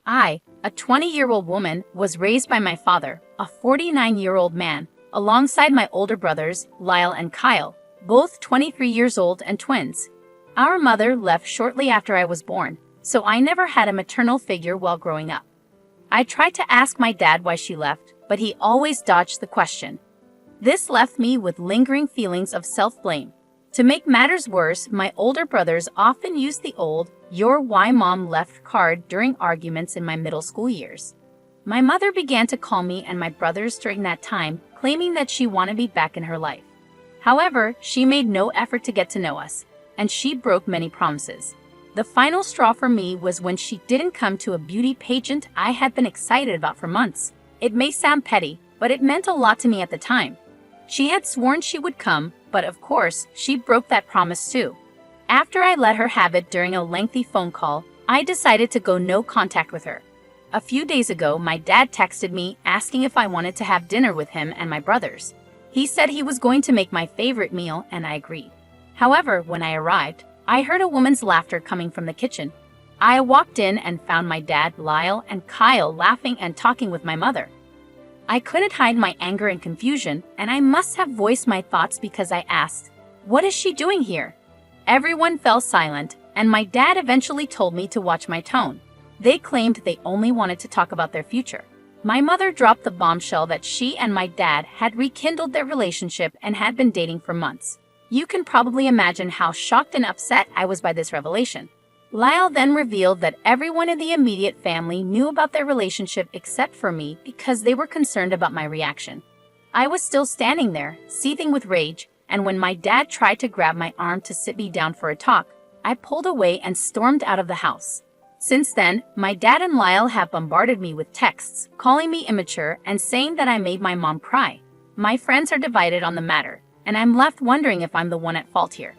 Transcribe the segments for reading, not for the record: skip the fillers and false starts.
I, a 20-year-old woman, was raised by my father, a 49-year-old man, alongside my older brothers, Lyle and Kyle, both 23 years old and twins. Our mother left shortly after I was born, so I never had a maternal figure while growing up. I tried to ask my dad why she left, but he always dodged the question. This left me with lingering feelings of self-blame. To make matters worse, my older brothers often used the old "You're why mom left" card during arguments in my middle school years. My mother began to call me and my brothers during that time, claiming that she wanted me back in her life. However, she made no effort to get to know us, and she broke many promises. The final straw for me was when she didn't come to a beauty pageant I had been excited about for months. It may sound petty, but it meant a lot to me at the time. She had sworn she would come, but of course, she broke that promise too. After I let her have it during a lengthy phone call, I decided to go no contact with her. A few days ago, my dad texted me asking if I wanted to have dinner with him and my brothers. He said he was going to make my favorite meal, and I agreed. However, when I arrived, I heard a woman's laughter coming from the kitchen. I walked in and found my dad, Lyle, and Kyle laughing and talking with my mother. I couldn't hide my anger and confusion, and I must have voiced my thoughts because I asked, "What is she doing here?" Everyone fell silent, and my dad eventually told me to watch my tone. They claimed they only wanted to talk about their future. My mother dropped the bombshell that she and my dad had rekindled their relationship and had been dating for months. You can probably imagine how shocked and upset I was by this revelation. Lyle then revealed that everyone in the immediate family knew about their relationship except for me because they were concerned about my reaction. I was still standing there, seething with rage, and when my dad tried to grab my arm to sit me down for a talk, I pulled away and stormed out of the house. Since then, my dad and Lyle have bombarded me with texts, calling me immature and saying that I made my mom cry. My friends are divided on the matter, and I'm left wondering if I'm the one at fault here.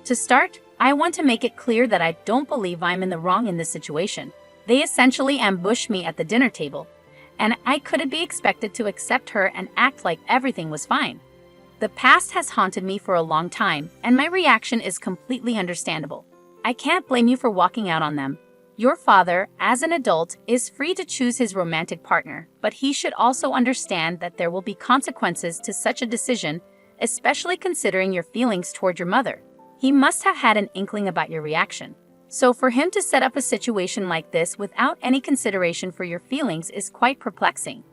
To start, I want to make it clear that I don't believe I'm in the wrong in this situation. They essentially ambushed me at the dinner table, and I couldn't be expected to accept her and act like everything was fine. The past has haunted me for a long time, and my reaction is completely understandable. I can't blame you for walking out on them. Your father, as an adult, is free to choose his romantic partner, but he should also understand that there will be consequences to such a decision, especially considering your feelings toward your mother. He must have had an inkling about your reaction. So for him to set up a situation like this without any consideration for your feelings is quite perplexing.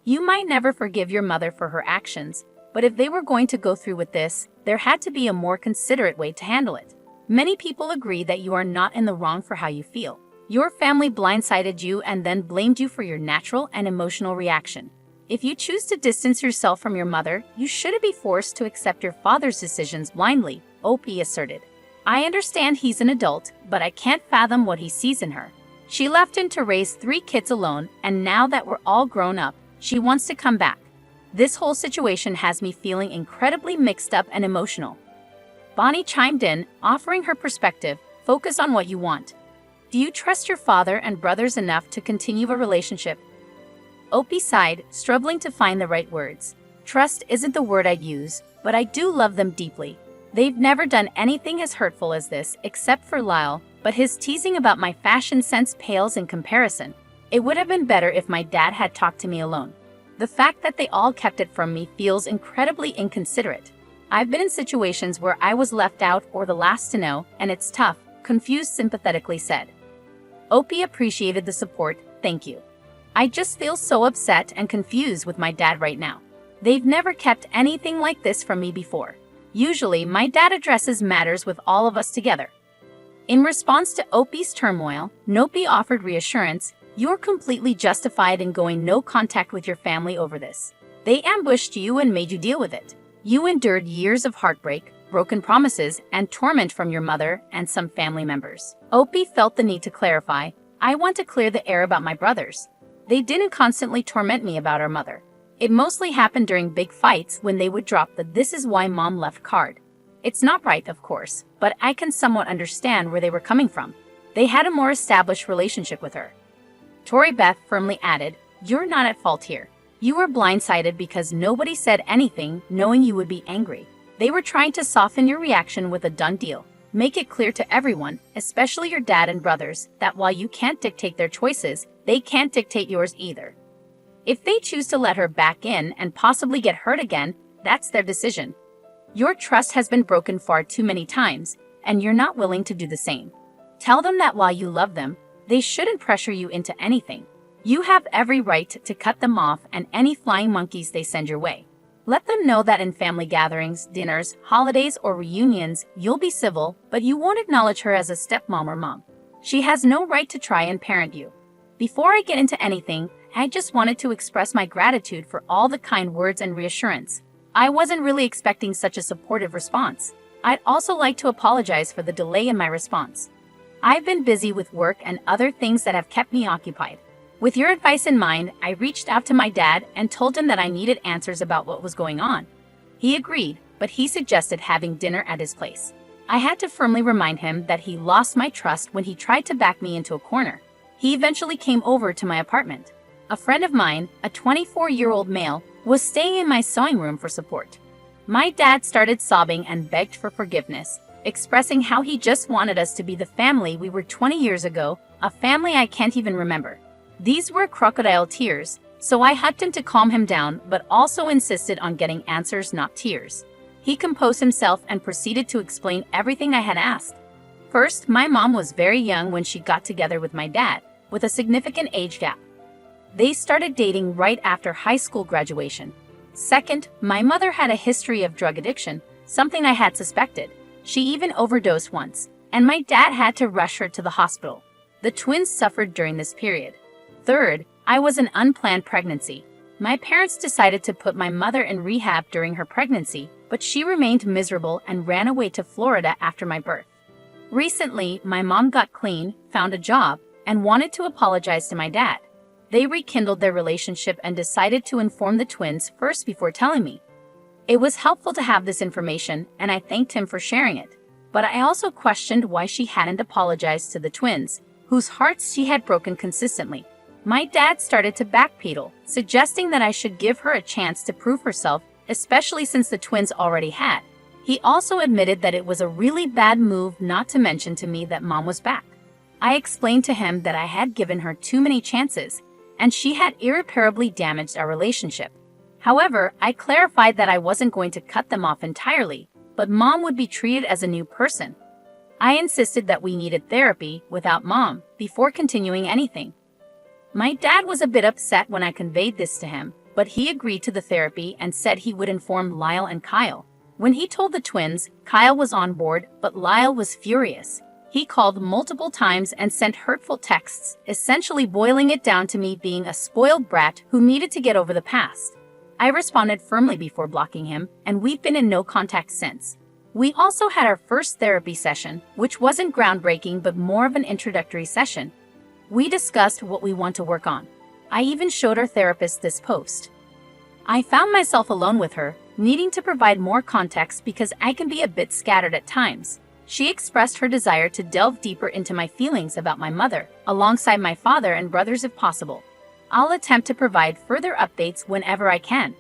You might never forgive your mother for her actions, but if they were going to go through with this, there had to be a more considerate way to handle it. Many people agree that you are not in the wrong for how you feel. Your family blindsided you and then blamed you for your natural and emotional reaction. If you choose to distance yourself from your mother, you shouldn't be forced to accept your father's decisions blindly, Opie asserted. I understand he's an adult, but I can't fathom what he sees in her. She left him to raise 3 kids alone, and now that we're all grown up, she wants to come back. This whole situation has me feeling incredibly mixed up and emotional. Bonnie chimed in, offering her perspective. Focus on what you want. Do you trust your father and brothers enough to continue a relationship? Opie sighed, struggling to find the right words. Trust isn't the word I'd use, but I do love them deeply. They've never done anything as hurtful as this, except for Lyle, but his teasing about my fashion sense pales in comparison. It would have been better if my dad had talked to me alone. The fact that they all kept it from me feels incredibly inconsiderate. I've been in situations where I was left out or the last to know, and it's tough, Confused sympathetically said. Opie appreciated the support, thank you. I just feel so upset and confused with my dad right now. They've never kept anything like this from me before. Usually, my dad addresses matters with all of us together. In response to Opie's turmoil, Nopi offered reassurance. You're completely justified in going no contact with your family over this. They ambushed you and made you deal with it. You endured years of heartbreak, broken promises, and torment from your mother and some family members. Opie felt the need to clarify. I want to clear the air about my brothers. They didn't constantly torment me about our mother. It mostly happened during big fights when they would drop the "this is why mom left" card. It's not right, of course, but I can somewhat understand where they were coming from. They had a more established relationship with her. Tori Beth firmly added, you're not at fault here. You were blindsided because nobody said anything, knowing you would be angry. They were trying to soften your reaction with a done deal. Make it clear to everyone, especially your dad and brothers, that while you can't dictate their choices, they can't dictate yours either. If they choose to let her back in and possibly get hurt again, that's their decision. Your trust has been broken far too many times, and you're not willing to do the same. Tell them that while you love them, they shouldn't pressure you into anything. You have every right to cut them off and any flying monkeys they send your way. Let them know that in family gatherings, dinners, holidays, or reunions, you'll be civil, but you won't acknowledge her as a stepmom or mom. She has no right to try and parent you. Before I get into anything, I just wanted to express my gratitude for all the kind words and reassurance. I wasn't really expecting such a supportive response. I'd also like to apologize for the delay in my response. I've been busy with work and other things that have kept me occupied. With your advice in mind, I reached out to my dad and told him that I needed answers about what was going on. He agreed, but he suggested having dinner at his place. I had to firmly remind him that he lost my trust when he tried to back me into a corner. He eventually came over to my apartment. A friend of mine, a 24-year-old male, was staying in my sewing room for support. My dad started sobbing and begged for forgiveness, expressing how he just wanted us to be the family we were 20 years ago, a family I can't even remember. These were crocodile tears, so I hugged him to calm him down, but also insisted on getting answers, not tears. He composed himself and proceeded to explain everything I had asked. First, my mom was very young when she got together with my dad, with a significant age gap. They started dating right after high school graduation. Second, my mother had a history of drug addiction, something I had suspected. She even overdosed once, and my dad had to rush her to the hospital. The twins suffered during this period. Third, I was an unplanned pregnancy. My parents decided to put my mother in rehab during her pregnancy, but she remained miserable and ran away to Florida after my birth. Recently, my mom got clean, found a job, and wanted to apologize to my dad. They rekindled their relationship and decided to inform the twins first before telling me. It was helpful to have this information, and I thanked him for sharing it. But I also questioned why she hadn't apologized to the twins, whose hearts she had broken consistently. My dad started to backpedal, suggesting that I should give her a chance to prove herself, especially since the twins already had. He also admitted that it was a really bad move not to mention to me that mom was back. I explained to him that I had given her too many chances, and she had irreparably damaged our relationship. However, I clarified that I wasn't going to cut them off entirely, but mom would be treated as a new person. I insisted that we needed therapy without mom before continuing anything. My dad was a bit upset when I conveyed this to him, but he agreed to the therapy and said he would inform Lyle and Kyle. When he told the twins, Kyle was on board, but Lyle was furious. He called multiple times and sent hurtful texts, essentially boiling it down to me being a spoiled brat who needed to get over the past. I responded firmly before blocking him, and we've been in no contact since. We also had our first therapy session, which wasn't groundbreaking but more of an introductory session. We discussed what we want to work on. I even showed our therapist this post. I found myself alone with her, needing to provide more context because I can be a bit scattered at times. She expressed her desire to delve deeper into my feelings about my mother, alongside my father and brothers if possible. I'll attempt to provide further updates whenever I can.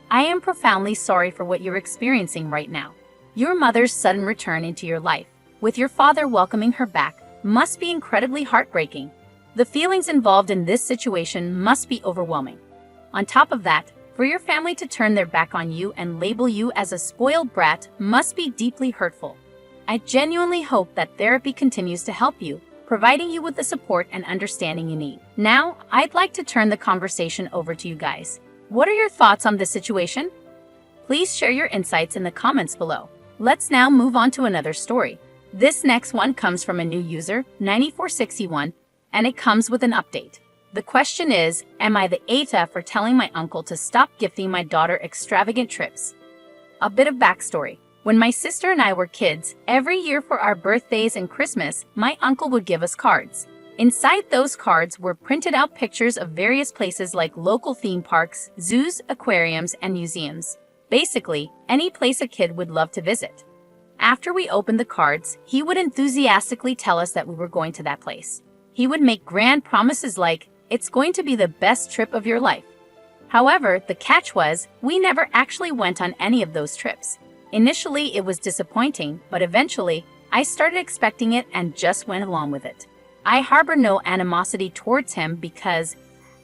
I am profoundly sorry for what you're experiencing right now. Your mother's sudden return into your life, with your father welcoming her back, must be incredibly heartbreaking. The feelings involved in this situation must be overwhelming. On top of that, for your family to turn their back on you and label you as a spoiled brat must be deeply hurtful. I genuinely hope that therapy continues to help you, providing you with the support and understanding you need. Now, I'd like to turn the conversation over to you guys. What are your thoughts on this situation? Please share your insights in the comments below. Let's now move on to another story. This next one comes from a new user, 9461, and it comes with an update. The question is, am I the ATA for telling my uncle to stop gifting my daughter extravagant trips? A bit of backstory. When my sister and I were kids, every year for our birthdays and Christmas, my uncle would give us cards. Inside those cards were printed out pictures of various places like local theme parks, zoos, aquariums, and museums. Basically, any place a kid would love to visit. After we opened the cards, he would enthusiastically tell us that we were going to that place. He would make grand promises like, "It's going to be the best trip of your life." However, the catch was, we never actually went on any of those trips. Initially, it was disappointing, but eventually, I started expecting it and just went along with it. I harbor no animosity towards him because,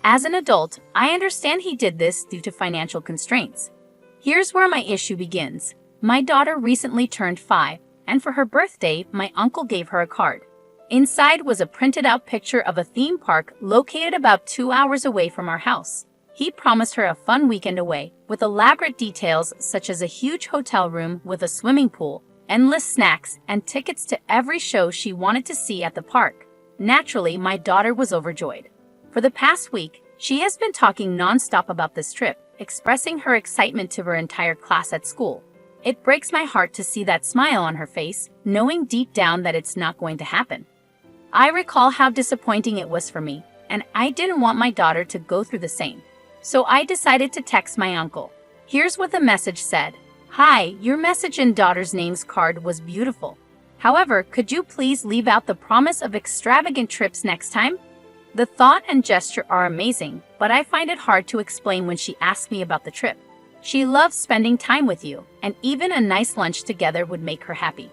as an adult, I understand he did this due to financial constraints. Here's where my issue begins. My daughter recently turned 5, and for her birthday, my uncle gave her a card. Inside was a printed-out picture of a theme park located about 2 hours away from our house. He promised her a fun weekend away, with elaborate details such as a huge hotel room with a swimming pool, endless snacks, and tickets to every show she wanted to see at the park. Naturally, my daughter was overjoyed. For the past week, she has been talking non-stop about this trip, expressing her excitement to her entire class at school. It breaks my heart to see that smile on her face, knowing deep down that it's not going to happen. I recall how disappointing it was for me, and I didn't want my daughter to go through the same. So I decided to text my uncle. Here's what the message said. "Hi, your message in daughter's names card was beautiful. However, could you please leave out the promise of extravagant trips next time?" The thought and gesture are amazing, but I find it hard to explain when she asked me about the trip. She loves spending time with you, and even a nice lunch together would make her happy.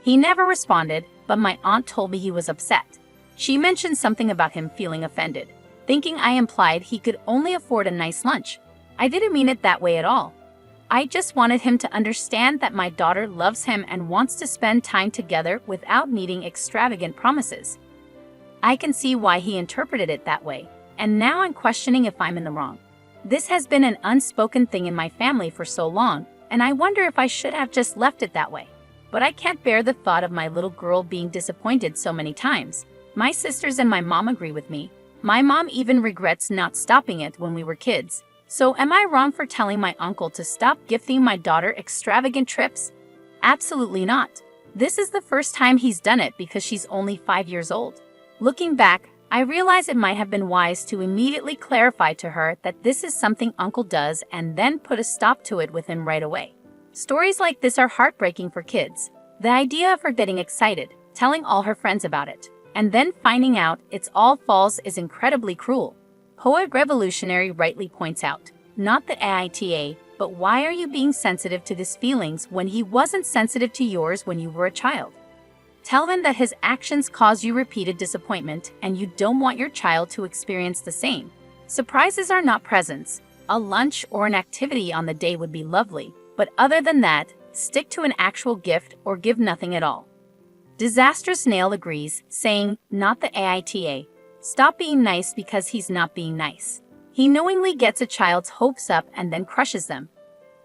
He never responded, but my aunt told me he was upset. She mentioned something about him feeling offended, thinking I implied he could only afford a nice lunch. I didn't mean it that way at all. I just wanted him to understand that my daughter loves him and wants to spend time together without needing extravagant promises. I can see why he interpreted it that way, and now I'm questioning if I'm in the wrong. This has been an unspoken thing in my family for so long, and I wonder if I should have just left it that way. But I can't bear the thought of my little girl being disappointed so many times. My sisters and my mom agree with me. My mom even regrets not stopping it when we were kids. So am I wrong for telling my uncle to stop gifting my daughter extravagant trips? Absolutely not. This is the first time he's done it because she's only 5 years old. Looking back, I realize it might have been wise to immediately clarify to her that this is something Uncle does and then put a stop to it with him right away. Stories like this are heartbreaking for kids. The idea of her getting excited, telling all her friends about it, and then finding out it's all false is incredibly cruel. Poet Revolutionary rightly points out, not the AITA, but why are you being sensitive to his feelings when he wasn't sensitive to yours when you were a child? Tell him that his actions cause you repeated disappointment and you don't want your child to experience the same. Surprises are not presents. A lunch or an activity on the day would be lovely, but other than that, stick to an actual gift or give nothing at all. Disastrous Nail agrees, saying, not the AITA. Stop being nice because he's not being nice. He knowingly gets a child's hopes up and then crushes them.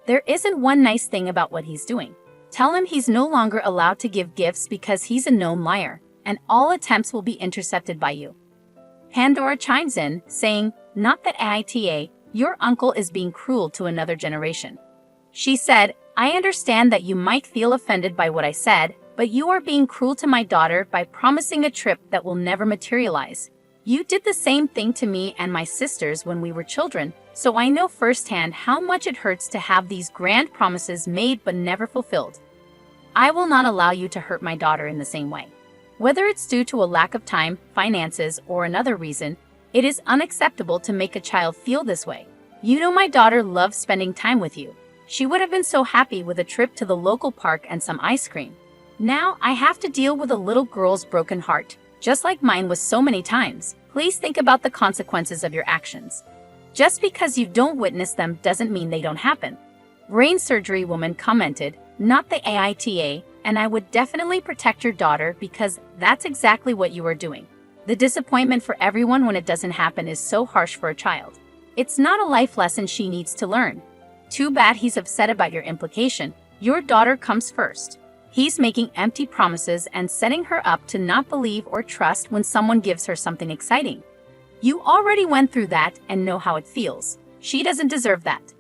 There isn't one nice thing about what he's doing. Tell him he's no longer allowed to give gifts because he's a known liar, and all attempts will be intercepted by you. Pandora chimes in, saying, not the AITA, your uncle is being cruel to another generation. She said, I understand that you might feel offended by what I said, but you are being cruel to my daughter by promising a trip that will never materialize. You did the same thing to me and my sisters when we were children, so I know firsthand how much it hurts to have these grand promises made but never fulfilled. I will not allow you to hurt my daughter in the same way. Whether it's due to a lack of time, finances, or another reason, it is unacceptable to make a child feel this way. You know my daughter loves spending time with you. She would have been so happy with a trip to the local park and some ice cream. Now I have to deal with a little girl's broken heart, just like mine was so many times. Please think about the consequences of your actions. Just because you don't witness them doesn't mean they don't happen. Brain Surgery Woman commented, not the AITA, and I would definitely protect your daughter because that's exactly what you are doing. The disappointment for everyone when it doesn't happen is so harsh for a child. It's not a life lesson she needs to learn. Too bad he's upset about your implication. Your daughter comes first. He's making empty promises and setting her up to not believe or trust when someone gives her something exciting. You already went through that and know how it feels. She doesn't deserve that.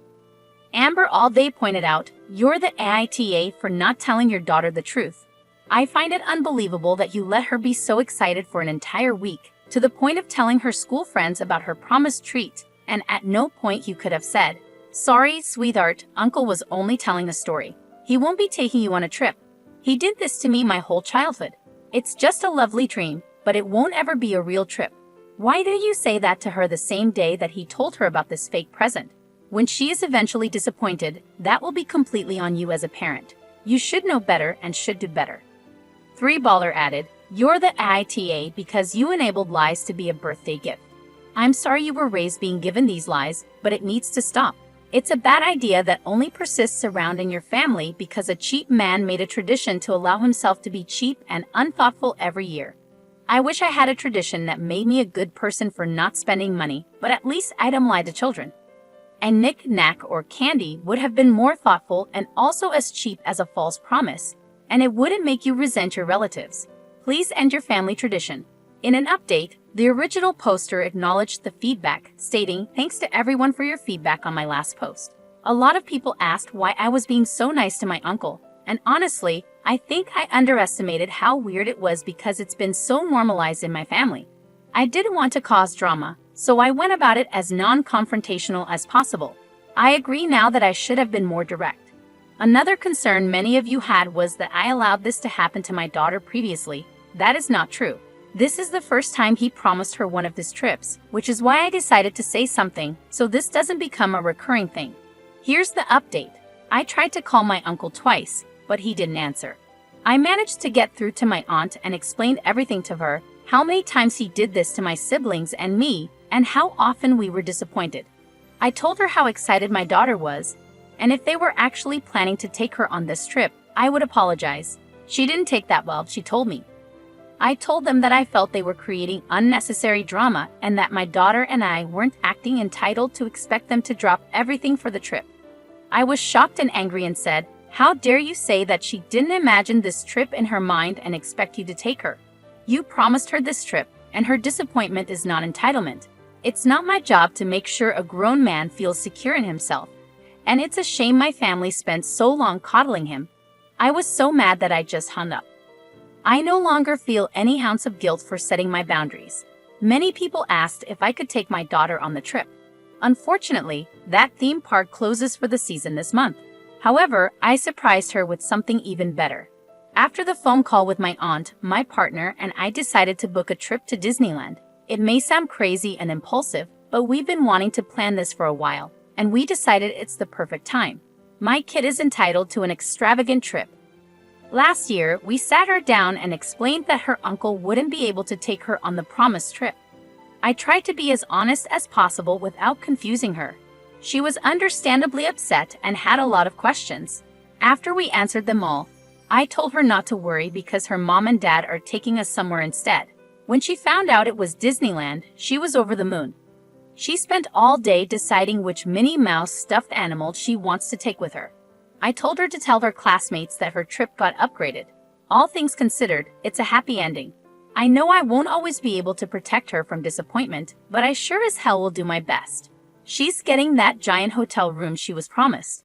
Amber All Day pointed out, you're the AITA for not telling your daughter the truth. I find it unbelievable that you let her be so excited for an entire week, to the point of telling her school friends about her promised treat, and at no point you could have said, sorry, sweetheart, Uncle was only telling a story. He won't be taking you on a trip. He did this to me my whole childhood. It's just a lovely dream, but it won't ever be a real trip. Why did you say that to her the same day that he told her about this fake present? When she is eventually disappointed, that will be completely on you as a parent. You should know better and should do better. 3Baller added, You're the ITA because you enabled lies to be a birthday gift. I'm sorry you were raised being given these lies, but it needs to stop. It's a bad idea that only persists around in your family because a cheap man made a tradition to allow himself to be cheap and unthoughtful every year. I wish I had a tradition that made me a good person for not spending money, but at least I don't lie to children. And knick-knack or candy would have been more thoughtful and also as cheap as a false promise, and it wouldn't make you resent your relatives. Please end your family tradition. In an update, the original poster acknowledged the feedback, stating, "Thanks to everyone for your feedback on my last post. A lot of people asked why I was being so nice to my uncle, and honestly, I think I underestimated how weird it was because it's been so normalized in my family. I didn't want to cause drama, so I went about it as non-confrontational as possible. I agree now that I should have been more direct." Another concern many of you had was that I allowed this to happen to my daughter previously. That is not true. This is the first time he promised her one of his trips, which is why I decided to say something so this doesn't become a recurring thing. Here's the update. I tried to call my uncle twice, but he didn't answer. I managed to get through to my aunt and explained everything to her, how many times he did this to my siblings and me, and how often we were disappointed. I told her how excited my daughter was, and if they were actually planning to take her on this trip, I would apologize. She didn't take that well, she told me. I told them that I felt they were creating unnecessary drama and that my daughter and I weren't acting entitled to expect them to drop everything for the trip. I was shocked and angry and said, "How dare you say that she didn't imagine this trip in her mind and expect you to take her? You promised her this trip, and her disappointment is not entitlement. It's not my job to make sure a grown man feels secure in himself. And it's a shame my family spent so long coddling him." I was so mad that I just hung up. I no longer feel any ounce of guilt for setting my boundaries. Many people asked if I could take my daughter on the trip. Unfortunately, that theme park closes for the season this month. However, I surprised her with something even better. After the phone call with my aunt, my partner and I decided to book a trip to Disneyland. It may sound crazy and impulsive, but we've been wanting to plan this for a while, and we decided it's the perfect time. My kid is entitled to an extravagant trip. Last year, we sat her down and explained that her uncle wouldn't be able to take her on the promised trip. I tried to be as honest as possible without confusing her. She was understandably upset and had a lot of questions. After we answered them all, I told her not to worry because her mom and dad are taking us somewhere instead. When she found out it was Disneyland, she was over the moon. She spent all day deciding which Minnie Mouse stuffed animal she wants to take with her. I told her to tell her classmates that her trip got upgraded. All things considered, it's a happy ending. I know I won't always be able to protect her from disappointment, but I sure as hell will do my best. She's getting that giant hotel room she was promised.